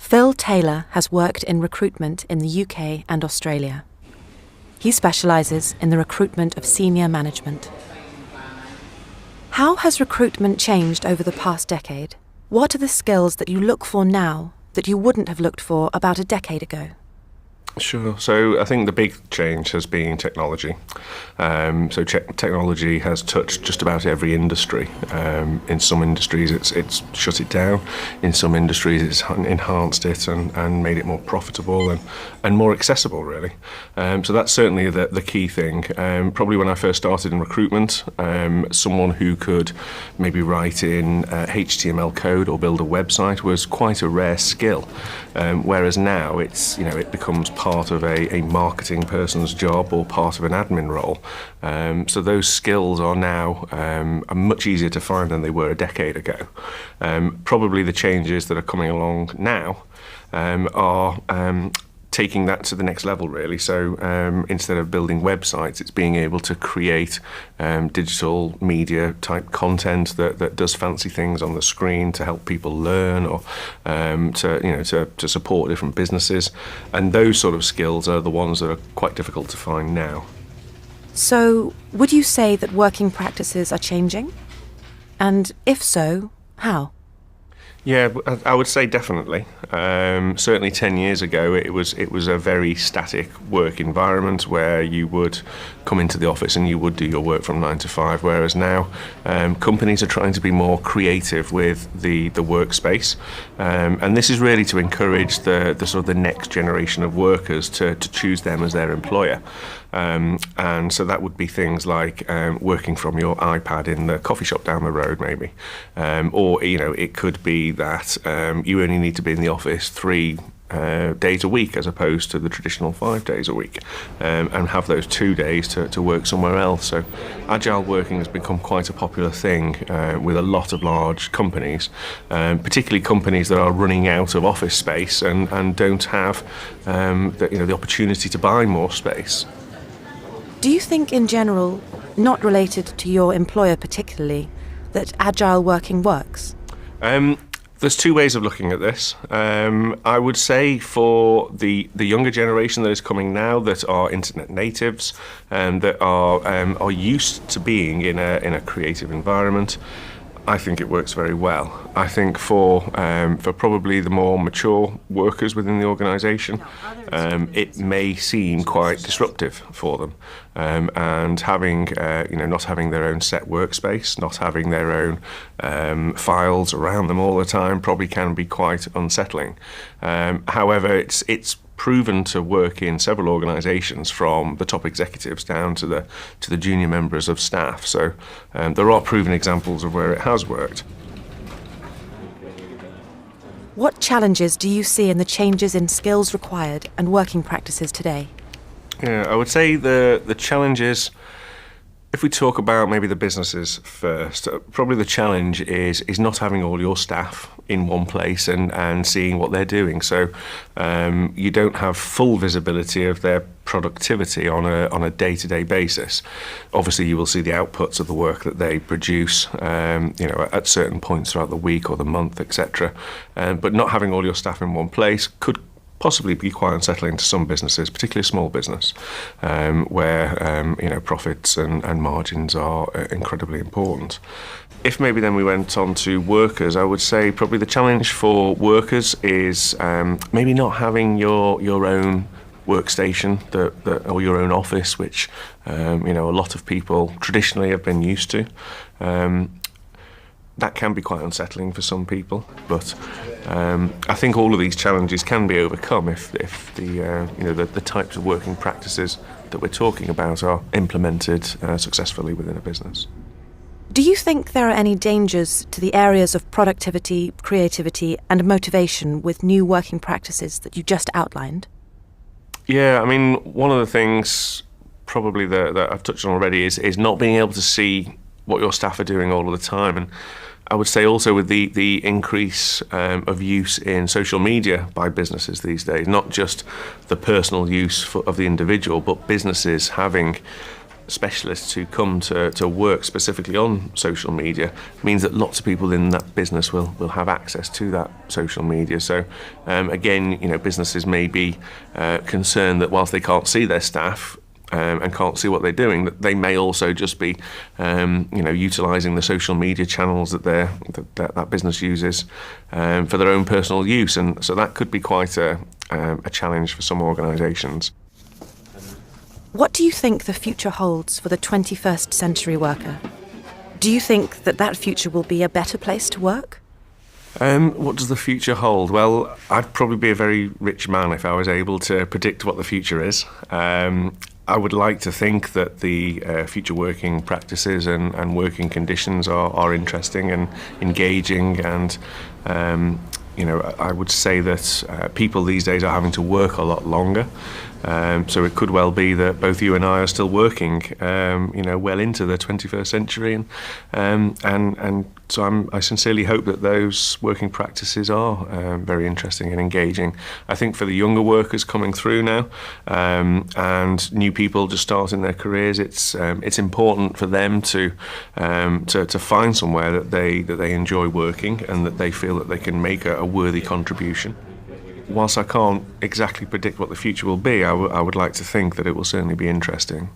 Phil Taylor has worked in recruitment in the UK and Australia. He specialises in the recruitment of senior management. How has recruitment changed over the past decade? What are the skills that you look for now that you wouldn't have looked for about a decade ago? Sure. So I think the big change has been technology. Technology has touched just about every industry. In some industries it's shut it down. In some industries it's enhanced it and made it more profitable and more accessible, really. So that's certainly the key thing. Probably when I first started in recruitment, someone who could maybe write in HTML code or build a website was quite a rare skill. Whereas now it becomes part of a marketing person's job or part of an admin role. So those skills are now are much easier to find than they were a decade ago. Probably the changes that are coming along now are taking that to the next level, really. So instead of building websites, it's being able to create digital media type content that does fancy things on the screen to help people learn or to support different businesses. And those sort of skills are the ones that are quite difficult to find now. So would you say that working practices are changing? And if so, how? Yeah, I would say definitely. Certainly 10 years ago, it was a very static work environment where you would come into the office and you would do your work from 9 to 5, whereas now companies are trying to be more creative with the workspace. And this is really to encourage the sort of the next generation of workers to choose them as their employer. And so that would be things like working from your iPad in the coffee shop down the road, maybe. Or, it could be that you only need to be in the office 3 days a week as opposed to the traditional 5 days a week, and have those 2 days to work somewhere else. So agile working has become quite a popular thing with a lot of large companies, particularly companies that are running out of office space and don't have the opportunity to buy more space. Do you think in general, not related to your employer particularly, that agile working works? There's 2 ways of looking at this. I would say for the younger generation that is coming now, that are internet natives and that are used to being in a creative environment, I think it works very well. I think for probably the more mature workers within the organisation, it may seem quite disruptive for them. And having, not having their own set workspace, not having their own files around them all the time, probably can be quite unsettling. However, it's proven to work in several organisations, from the top executives down to the junior members of staff. So there are proven examples of where it has worked. What challenges do you see in the changes in skills required and working practices today? Yeah, I would say the challenges, if we talk about maybe the businesses first, probably the challenge is not having all your staff in one place and seeing what they're doing. So you don't have full visibility of their productivity on a day-to-day basis. Obviously, you will see the outputs of the work that they produce, at certain points throughout the week or the month, etc. But not having all your staff in one place could possibly be quite unsettling to some businesses, particularly small business, where profits and margins are incredibly important. If maybe then we went on to workers, I would say probably the challenge for workers is maybe not having your own workstation or your own office, which a lot of people traditionally have been used to. That can be quite unsettling for some people, but I think all of these challenges can be overcome if the types of working practices that we're talking about are implemented successfully within a business. Do you think there are any dangers to the areas of productivity, creativity and motivation with new working practices that you just outlined? Yeah, I mean, one of the things probably that I've touched on already is not being able to see what your staff are doing all of the time. And I would say also with the increase of use in social media by businesses these days, not just the personal use of the individual, but businesses having specialists who come to work specifically on social media means that lots of people in that business will have access to that social media. So again, businesses may be concerned that whilst they can't see their staff and can't see what they're doing, that they may also just be utilising the social media channels that business uses for their own personal use, and so that could be quite a challenge for some organisations. What do you think the future holds for the 21st century worker? Do you think that future will be a better place to work? What does the future hold? Well, I'd probably be a very rich man if I was able to predict what the future is. I would like to think that the future working practices and working conditions are interesting and engaging, and I would say that people these days are having to work a lot longer. So it could well be that both you and I are still working, well into the 21st century, and so I sincerely hope that those working practices are very interesting and engaging. I think for the younger workers coming through now, and new people just starting their careers, it's important for them to find somewhere that they enjoy working and that they feel that they can make a worthy contribution. Whilst I can't exactly predict what the future will be, I would like to think that it will certainly be interesting.